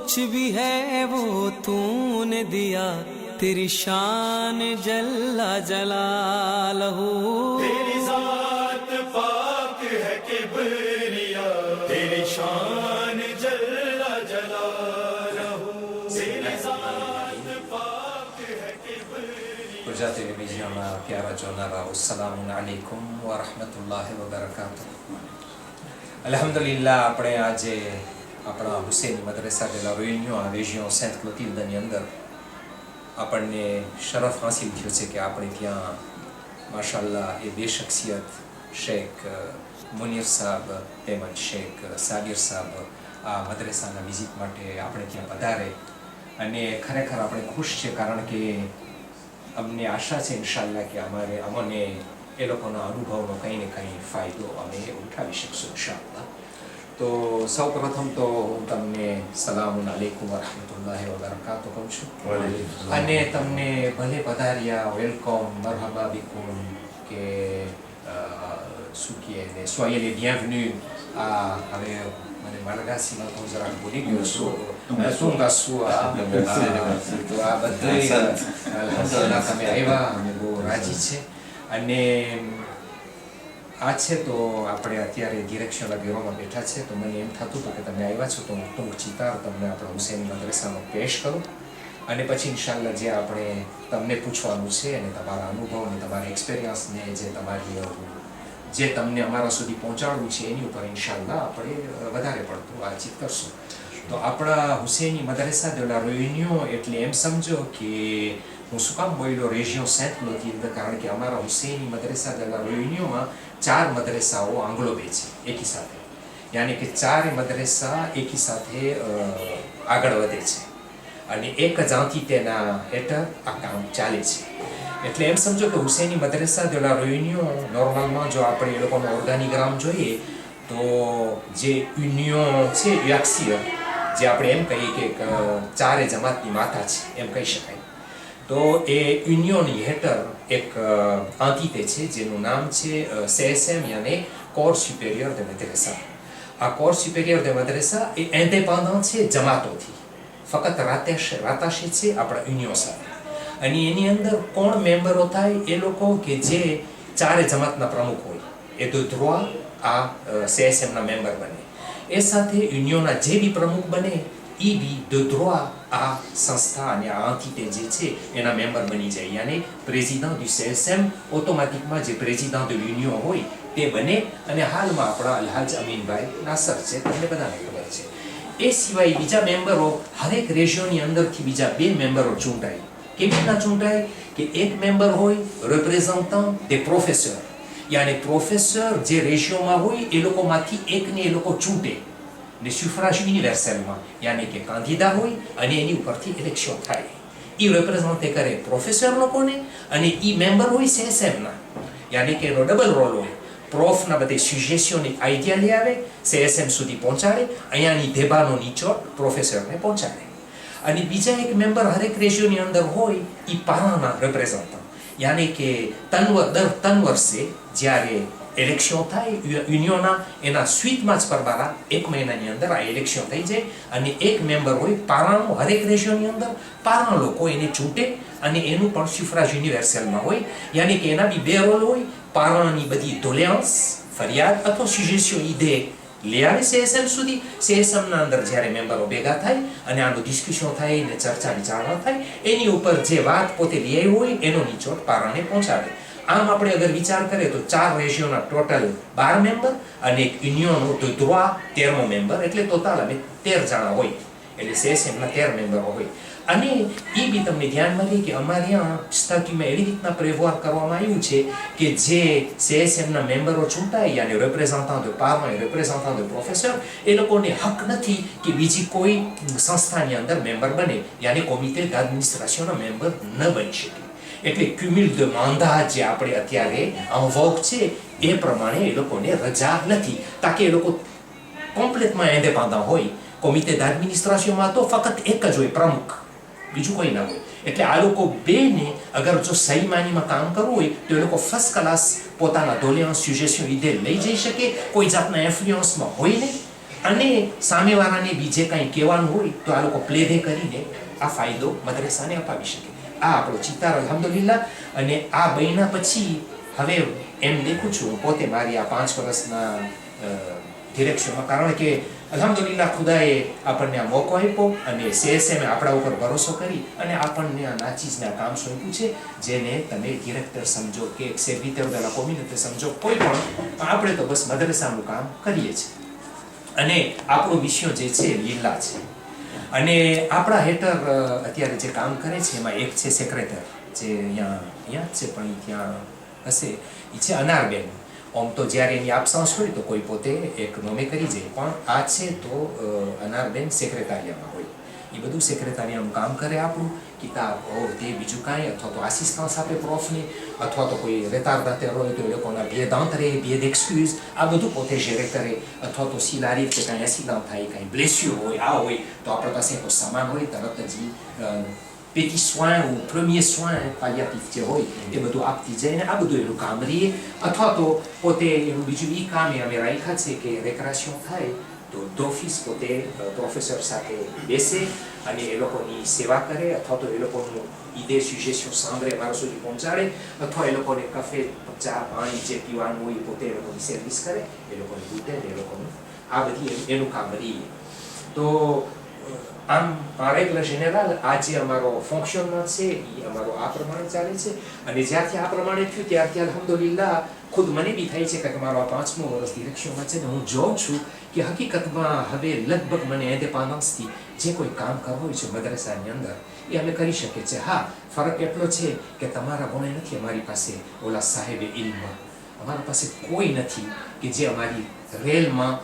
कुछ भी है वो तूने दिया, तेरी शान जल्ला जलालहू। तेरी जात पाक है किबरिया, तेरी शान जल्ला जलालहू। तेरी जात पाक है किबरिया। गुजराती टेलिविजनના પ્યારા જોનારાઓ, અસ્સલામુ અલૈકુમ વ રહમતુલ્લાહિ વ બરકાતુહુ. અલ્હમ્દુલિલ્લાહ, આપણે આજે આપણા Husaini મદ્રસા de la Réunion à région Sainte-Clotilde અંદર આપણને શરફ હાસિલ થયો છે કે આપણે ત્યાં માશાઅલ્લાહ એ બે શખ્સિયત શેખ મુનીર સાહેબ તેમજ શેખ સાગીર સાહેબ આ મદ્રસાના વિઝિટ માટે આપણે ત્યાં પધારે અને ખરેખર આપણે ખુશ છે, કારણ કે અમને આશા છે ઇન્શાઅલ્લાહ કે અમને એ લોકોના અનુભવનો કંઈ ને કંઈ ફાયદો અમે ઉઠાવી શકશું ઇન્શાઅલ્લાહ. તો સૌ પ્રથમ તો હું તમને સલામુન અલૈકુમ વ રહમતુલ્લાહિ વ બરકાતુહુ કહું છું અને તમને ભલે પધાર્યા, વેલકમ, મરહબા બિકુમ કે શું કહે ને સોયે les bienvenus આ હવે મને માલગાસીમાં તો જરાક ભૂલી ગયો છું શું આ બધું અલ્હમ્દુલિલ્લાહ તમે આવ્યા, અમે બહુ રાજી છે. અને આ છે તો આપણે અત્યારે ડિરેક્શનના બ્યુરોમાં બેઠા છે, તો મને એમ થતું હતું કે તમે આવ્યા છો તો હું ટૂંક ચિતાર તમને આપણા હુસૈની મદ્રસાનો પેશ કરું અને પછી ઇન્શાઅલ્લાહ જે આપણે તમને પૂછવાનું છે અને તમારા અનુભવ અને તમારા એક્સપિરિયન્સને જે તમને અમારા સુધી પહોંચાડવું છે એની ઉપર ઇન્શાઅલ્લાહ આપણે વધારે પડતું વાતચીત કરશું. તો આપણા હુસૈની મદ્રસા de la Réunion એટલે એમ સમજો કે હું શું કામ બોલ્યો રેજિયો Sainte-Clotilde, કારણ કે અમારા હુસૈની મદ્રસા de la Réunionમાં 4 મદ્રસાઓ આંગ્લોબે છે એકી સાથે, યાની કે 4 મદ્રસા એકી સાથે આગળ વધે છે અને એક જ એન્ટિટીના હેઠળ આ કામ ચાલે છે. એટલે એમ સમજો કે હુસૈની મદ્રસા de la Réunion નોર્મલમાં જો આપણે એ લોકોનો ઓર્ગાનિગ્રામ જોઈએ તો જે યુનિયન છે યુએક્સિયર, જે આપણે એમ કહીએ કે 4 જમાતની માતા છે એમ કહી શકાય. તો એ યુનિયનની હેઠળ એક એન્ટિટી છે જેનું નામ છે CSM યાની કોર્સ સુપેરિયર de મદ્રસા. આ કોર્સ સુપેરિયર de મદ્રસા એ ઇન્ડિપેન્ડન્ટ છે જમાતોથી, ફક્ત રાતાશે છે આપણા યુનિયન સાથે. અને એની અંદર કોણ મેમ્બરો થાય એ લોકો કે જે 4 જમાતના પ્રમુખ હોય એ તો ધ્રુવા આ CSMના મેમ્બર બને. એ સાથે યુનિયનના જે બી પ્રમુખ બને એ બી de droit આ સંસ્થા અને આ એન્ટિટી જે છે એના મેમ્બર બની જાય, યાની પ્રેસિડન્ટ du CSM ઓટોમેટિકમાં જે પ્રેસિડન્ટ de l'union હોય તે બને. અને હાલમાં આપણા અલહાજ અમીનભાઈ નાસર છે, તમને બધાને ખબર છે. એ સિવાય બીજા મેમ્બરો હરેક રેશિયોની અંદરથી બીજા 2 મેમ્બરો ચૂંટાય. કેવી રીતના ચૂંટાય કે એક મેમ્બર હોય રિપ્રેઝન્ટન્ટ des પ્રોફેસર, યાની પ્રોફેસર જે રેશિયોમાં હોય એ લોકોમાંથી એકને એ લોકો ચૂંટે ને સુફરાજ યુનિવર્સલમાં, યાની કે કાંદીદા હોય અને એની ઉપરથી ઇલેક્શન થાય. એ રિપ્રેઝન્ટ કરે પ્રોફેસર લોકોને અને એ મેમ્બર હોય CSMના, યાની કે એનો ડબલ રોલ હોય. પ્રોફના બધે સુજેશનની આઈડિયા લઈ આવે, CSM સુધી પહોંચાડે, અહીંયાની ધેબાનો નીચોડ પ્રોફેસરને પહોંચાડે. અને બીજા એક મેમ્બર હરેક રેશિયોની અંદર હોય એ પારાના રિપ્રેઝન્ટન્ટ, યાની કે દર 3 વર્ષે જ્યારે ઇલેક્શન થાય યુનિયનના એના સ્વીટમાં જ પરબારા 1 મહિનાની અંદર આ ઇલેક્શન થઈ જાય અને એક મેમ્બર હોય પારાનો હરેક રેશિયોની અંદર, પારાના લોકો એને ચૂંટે અને એનું પણ સુફરાજ યુનિવર્સલમાં હોય, યાની કે એના બી 2 રોલ હોય. પારાની બધી ડોલેન્સ ફરિયાદ અથવા સુજેશન ઈદે લઈ આવે CSM સુધી. CSMના અંદર જ્યારે મેમ્બરો ભેગા થાય અને આનું ડિસ્કશન થાય ને ચર્ચા વિચારણા થાય, એની ઉપર જે વાત પોતે લઈ આવ્યું હોય એનો નીચોડ પારાને પહોંચાડે. આમ આપણે અગર વિચાર કરીએ તો 4 રેશિયોના ટોટલ 12 મેમ્બર અને એક યુનિયનનો તો ધ્રુવા 13મો મેમ્બર, એટલે ટોટલ અમે 13 જણા હોય, એટલે CSMના 13 મેમ્બરો હોય. અને એ બી તમને ધ્યાનમાં રહે કે અમારે ત્યાં સ્થિતિમાં એવી રીતના પ્રેવર કરવામાં આવ્યું છે કે જે CSMના મેમ્બરો ચૂંટાય યાની રિપ્રેઝન્ટન્ટ de parents રિપ્રેઝન્ટન્ટ de પ્રોફેસર, એ લોકોને હક નથી કે બીજી કોઈ સંસ્થાની અંદર મેમ્બર બને, યાની કોમિટે d'administrationના મેમ્બર ન બની શકે. એટલે ક્યુમ્યુલ de mandat જે આપણે અત્યારે અવોક છે એ પ્રમાણે એ લોકોને રજા નથી, તાકે એ લોકો કોમ્પ્લેટમાં ઇન્ડિપેન્ડન્ટ હોય. કોમિટે d'administrationમાં તો ફક્ત એક જ હોય પ્રમુખ, બીજું કોઈ ના હોય. એટલે આ લોકો બેને અગર જો સહી માનીમાં કામ કરવું હોય તો એ લોકો ફર્સ્ટ ક્લાસ પોતાના ડોલેન્સ સુજેશન લીધે લઈ જઈ શકે, કોઈ જાતના ઇન્ફ્લુઅન્સમાં હોય નહીં. અને સામેવાળાને બીજે કંઈ કહેવાનું હોય તો આ લોકો પ્લે દે કરીને આ ફાયદો મદ્રેસાને અપાવી શકે. આ આપણો ચિતાર અલ્હમ્દુલિલ્લાહ. અને આ બન્યા પછી હવે એમ દેખું છું હું પોતે મારી આ 5 વર્ષના ડિરેક્શનમાં, કારણ કે અલ્હમ્દુલિલ્લાહ ખુદાએ આપણને આ મોકો આપ્યો અને CSM આપણા ઉપર ભરોસો કરી અને આપણને આ નાચીજને આ કામ સોંપ્યું છે, જેને તમે ડિરેક્ટર સમજો કે એક સર્વિટર de la communauté સમજો, કોઈ પણ, આપણે તો બસ મદ્રેસાનું કામ કરીએ છીએ. અને આપણો વિષય જે છે લીલા છે. અને આપણા હેઠળ અત્યારે જે કામ કરે છે એમાં એક છે સેક્રેટર, જે અહીંયા જ છે પણ ત્યાં હશે, એ છે અનારબેન. આમ તો જ્યારે એની આપસાંસ હોય તો કોઈ પોતે એક નોમે કરી જાય, પણ આ છે તો અનારબેન સેક્રેટારિયામાં હોય. એ બધું સેક્રેટારિયાનું કામ કરે આપણું, કિતાબ ઓર તે બીજું કાંઈ, અથવા તો આસિસ્ટન્સ આપે પ્રોફને, અથવા તો કોઈ retardataire હોય તો એ લોકોના billet d'entrée, billet d'excuse, આ બધું પોતે gérer કરે. અથવા તો s'il arrive કે કાંઈ એક્સિડન્ટ થાય, કાંઈ blessure હોય, આ હોય તો આપણા પાસે કોઈ સામાન હોય તરત જ petit soin ou premier soin palliatif જે હોય એ બધું આપતી જાય ને આ બધું એનું કામ રહીએ. અથવા તો પોતે એનું બીજું એ કામ અમે રાખ્યા છે કે રેક્રેશન થાય તો d'office પોતે પ્રોફેસર સાથે બેસે અને એ લોકોની સેવા કરે, અથવા તો એ લોકોનું idée suggestion સાંભળે, મારા સુધી પહોંચાડે, અથવા એ લોકોને કફે ચા પાણી જે પીવાનું હોય પોતે એ લોકોની સર્વિસ કરે, એ લોકોને દૂધ દે, એ લોકોનું આ બધી એનું કામ રહીએ. તો આમ રેગ્યુલર જનરલ આ જે અમારો ફંક્શનમાં છે એ અમારો આ પ્રમાણે ચાલે છે. અને જ્યારથી આ પ્રમાણે થયું ત્યારથી અલ્હમ્દુલિલ્લાહ ખુદ મને બી થાય છે કે મારો આ 5મું વર્ષ ડિરેક્શનમાં છે ને હું જોઉં છું કે હકીકતમાં હવે લગભગ મને ઇન્ડિપેન્ડન્સથી જે કોઈ કામ કરવું હોય છે મદ્રેસાની અંદર એ અમે કરી શકીએ છીએ. હા, ફરક એટલો છે કે તમારા ગુણે નથી અમારી પાસે ઓલા સાહેબે ઇલ્મ, અમારા પાસે કોઈ નથી કે જે અમારી રેલમાં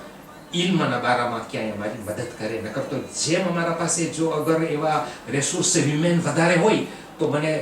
ઇલ્મના બારામાં ક્યાંય અમારી મદદ કરે. નકર તો જેમ અમારા પાસે જો અગર એવા રિસોર્સ હ્યુમન વધારે હોય તો મને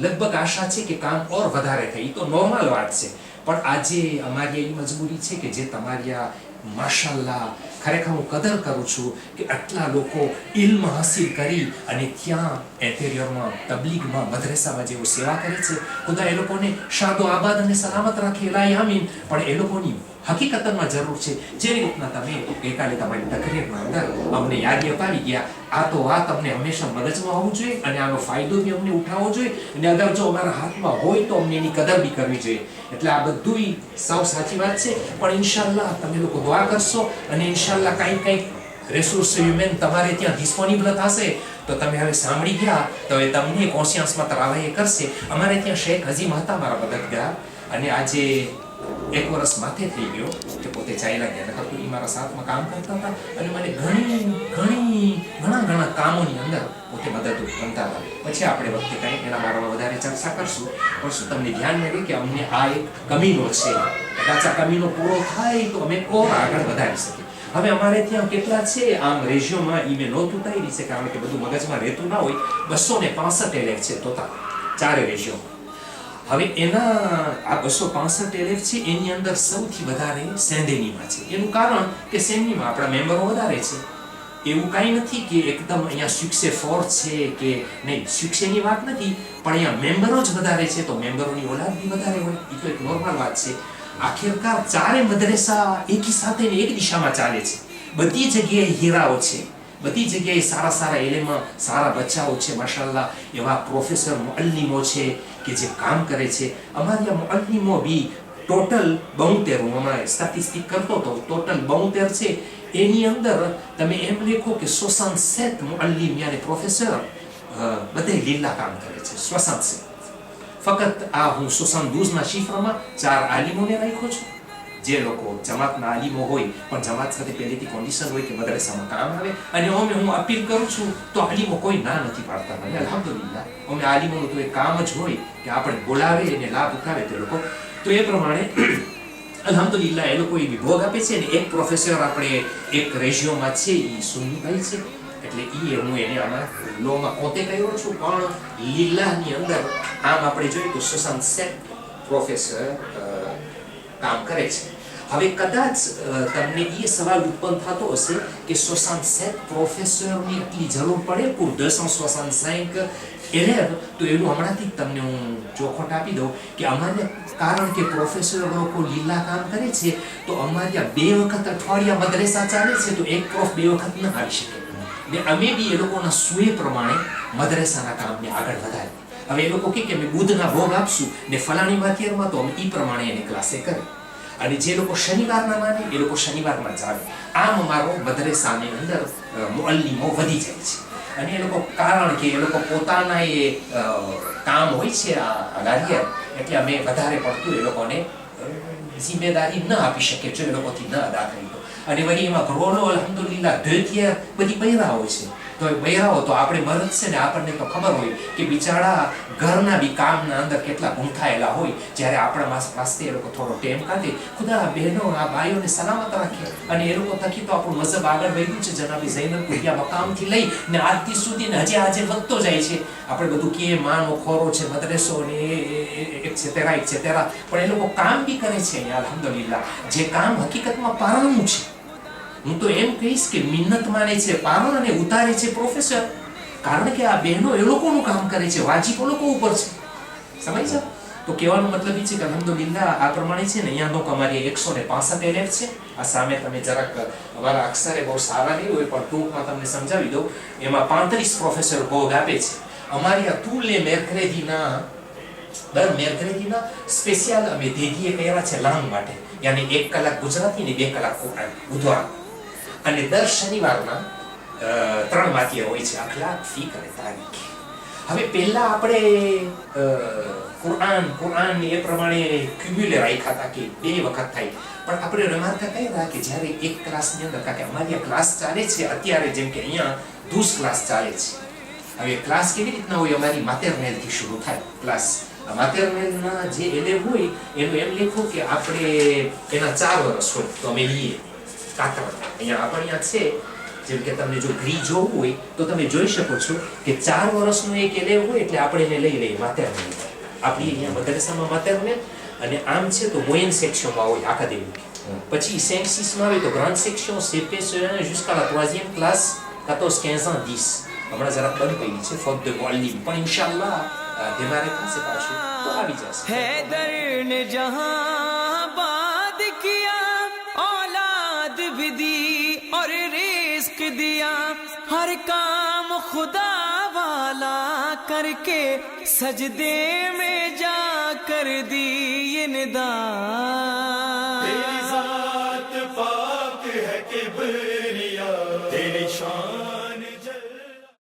લગભગ આશા છે કે કામ ઓર વધારે થાય. તો નોર્મલ વાત છે, પણ આજે અમારી એવી મજબૂરી છે કે જે તમારી આ માશાલ્લાહ ખરેખર હું કદર કરું છું કે આટલા લોકો ઇલ્મ હાસિલ કરી અને ત્યાં ઇન્ટિરિયરમાં તબલીગમાં મદ્રેસામાં જેઓ સેવા કરે છે, ખુદા એ લોકોને શાદો આબાદ અને સલામત રાખે, લા યામીન. પણ એ લોકોની હકીકતમાં જરૂર છે. જે રીતના તમે ગઈકાલે તમારી તકરીરમાં અંદર અમને યાદી અપાવી ગયા, આ તો વાત અમને હંમેશા મગજમાં હોવું જોઈએ અને આનો ફાયદો બી અમને ઉઠાવવો જોઈએ. અને અગર જો અમારા હાથમાં હોય તો અમને એની કદર બી કરવી જોઈએ. એટલે આ બધું સાવ સાચી વાત છે. પણ ઇન્શાલ્લાહ તમે લોકો દુઆ કરશો અને ઇન્શાલ્લાહ કંઈક રિસોર્સ હ્યુમન તમારે ત્યાં ડિસ્પોનિબલ થશે તો તમે હવે સાંભળી ગયા તો હવે તમને કોન્શિયન્સમાં તરાવાય કરશે. અમારે ત્યાં શેખ હઝીમ હતા મારા મદદગાર, અને આજે 1 વર્ષ માથે થઈ ગયો કે પોતે ચાલ્યા ગયા. નકર તો એ મારા સાથમાં કામ કરતા હતા અને મને ઘણા કામોની અંદર પોતે મદદરૂપ બનતા હતા. પછી આપણે વખતે કંઈ એના બારામાં વધારે ચર્ચા કરશું. પણ શું તમને ધ્યાન રહે કે અમને આ એક કમીનો છે, કદાચ આ કમીનો પૂરો થાય તો અમે ઓર આગળ વધારી શકીએ. હવે અમારે ત્યાં કેટલા છે આમ રેશિયોમાં એ મેં નોંધ ઉતારી છે, કારણ કે બધું મગજમાં રહેતું ના હોય. 265 એલેફ છે ટોટલ 4 રેશિયોમાં. હવે એના આ 265 એલેફ છે એની અંદર સૌથી વધારે સેન્ડેનીમાં છે. એનું કારણ કે સેન્ડનીમાં આપણા મેમ્બરો વધારે છે. એવું કાંઈ નથી કે એકદમ અહીંયા સુક્સે ફોર્સ છે કે નહીં, સુક્સેની વાત નથી, પણ અહીંયા મેમ્બરો જ વધારે છે તો મેમ્બરોની ઓલાદ બી વધારે હોય. એ તો એક નોર્મલ વાત છે. આખિરકાર 4 મદ્રેસા એકી સાથે ને એક દિશામાં ચાલે છે. બધી જગ્યાએ હીરાઓ છે, બધી જગ્યાએ સારા એલેમાં સારા બચ્ચાઓ છે માશાલ્લાહ. એવા પ્રોફેસર મુઅલ્લિમો છે કે જે કામ કરે છે. અમારી આ મુઅલ્લિમો બી ટોટલ 72, હું હમણાં સ્ટેટિસ્ટિક કરતો હતો, ટોટલ 72 છે. એની અંદર તમે એમ લેખો કે 67 મુઅલ્લિમ યાની પ્રોફેસર બધે લીલા કામ કરે છે. 67 ફક્ત આ હું 72ના શિફ્રમાં 4 આલિમોને રાખ્યો છું, જે લોકો જમાતના આલિમો હોય પણ જમાત સાથે પહેલેથી કોન્ડિશન હોય કે મદ્રેસામાં કામ આવે. અને અમે હું અપીલ કરું છું તો આલિમો કોઈ ના નથી પાડતા. અને અલ્હમ્દુલિલ્લાહ અમે આલિમોનું તો એક કામ જ હોય કે આપણે બોલાવે અને લાભ ઉઠાવે તે લોકો. તો એ પ્રમાણે અલ્હમ્દુલિલ્લાહ એ લોકો એ વિભોગ આપે છે. અને એક પ્રોફેસર આપણે એક રેશિયોમાં છે એ સુન્નીભાઈ છે, એટલે હું એને આમાં લોમાં પોતે કહ્યો છું. પણ લીલાની અંદર આમ આપણે જોઈએ તો 67 પ્રોફેસર કામ કરે છે. હવે કદાચ તમને એ સવાલ ઉત્પન્ન થતો હશે કે 67 પ્રોફેસરની એટલી જરૂર પડે pour 265 élèves તો એનું હમણાંથી જ તમને હું ચોખવટ આપી દઉં કે અમારે કારણ કે પ્રોફેસર લોકો લીલા કામ કરે છે તો અમારે ત્યાં 2 વખત અઠવાડિયા મદ્રેસા ચાલે છે તો એક પ્રોફ 2 વખત ન આવી શકે ને અમે બી એ લોકોના સુએ પ્રમાણે મદ્રેસાના કામને આગળ વધારીએ હવે એ લોકો કે અમે બુધના ભોગ આપશું ને ફલાણી વાતિયરમાં તો અમે એ પ્રમાણે એને ક્લાસે કરે અને જે લોકો શનિવારના માને એ લોકો શનિવારમાં જ આવે આમ અમારો મદ્રેસાની અંદર મુઅલ્લિમો વધી જાય છે અને એ લોકો કારણ કે એ લોકો પોતાના એ કામ હોય છે આ લારિયર એટલે અમે વધારે પડતું એ લોકોને જિમ્મેદારી ન આપી શકે જો એ લોકોથી ન અદા કરી તો અને વળી એમાં રોલો અલ્હમ્દુલિલ્લાહ ધોતિયા બધી બૈરા હોય છે તો એ બૈરાઓ તો આપણે મરદ છે ને આપણને તો ખબર હોય કે બિચારા ઘરના બી કામના અંદર કેટલા ગૂંથાયેલા હોય જ્યારે આપણા વાસ્તે એ લોકો થોડો ટેમ કાઢે ખુદા બહેનો આ બાઈઓને સલામત રાખે અને એ લોકો થકી તો આપણું મઝહબ આગળ વધ્યું છે જનાબી ઝૈનબ કુરિયા મકામથી લઈ ને આજથી સુધી ને હજી આજે વધતો જાય છે આપણે બધું કે માનો ખોરો છે મદ્રેસો ને એક્સેટેરા પણ એ લોકો કામ બી કરે છે અહીંયા અલ્હમ્દુલિલ્લાહ જે કામ હકીકતમાં પારણું છે હું તો એમ કહીશ કે મિન્નત માને છે પારણ અને ઉતારે છે પ્રોફેસર કારણ કે આ બહેનો એ લોકોનું કામ કરે છે વાજીબ લોકો ઉપર છે સમજ છે તો કહેવાનો મતલબ એ છે કે અલ્હમ્દુલિલ્લાહ આ પ્રમાણે છે ને અહીંયા તો અમારી 165 એલેફ છે આ સામે તમે જરાક અમારા અક્ષરે બહુ સારા નહીં હોય પણ ટૂંકમાં તમને સમજાવી દઉં એમાં 35 પ્રોફેસર ભોગ આપે છે અમારી આ તુલે મેરક્રેદીના દર મેરક્રેદીના સ્પેશિયલ અમે દેદીએ કર્યા છે લાંગ માટે યાની 1 કલાક ગુજરાતી ને 2 કલાક કુરાન બુધવાર અને દર શનિવારના 3 વાક્ય હોય છે અખલાક ફીક અને તારીખ હવે પહેલા આપણે કુરાન એ પ્રમાણે ક્યુમ્યુલે રાખ્યા હતા કે 2 વખત થાય પણ આપણે રમાડતા કર્યા કે જ્યારે એક ક્લાસની અંદર કારણ કે અમારી ક્લાસ ચાલે છે અત્યારે જેમ કે અહીંયા 12 ક્લાસ ચાલે છે હવે ક્લાસ કેવી રીતના હોય અમારી માતેરનેલથી શરૂ થાય ક્લાસ માતેરનેલના જે એલેવ હોય એનું એમ લખ્યું કે આપણે એના 4 વર્ષ હોય તો અમે લઈએ કાતર અહીંયા આપણે છે જેમ કે તમને જો ગ્રી જોવું હોય તો તમે જોઈ શકો છો કે 4 વર્ષનું એક એલેવ હોય એટલે આપણે એને લઈ લઈએ માતેરનેલ આપણી અહીંયા મદ્રેસામાં માતેરનેલ અને આમ છે તો મોયન સેક્શનમાં હોય એકેડેમિક પછી 5-6 માં આવે તો grand section CP jusqu'à la 3e classe 14-15 ans 10 હમણાં જરાક બંધ કરી છે ફોર ધ વોલ્યુમ પણ ઇન્શાઅલ્લાહ દેમારે પાસે પાછું તો આવી જશે हैदर ने जहां बात किया औलाद भी दी और रिस्क दिया हर काम खुदा वाला करके सजदे में जा कर दी ये निदा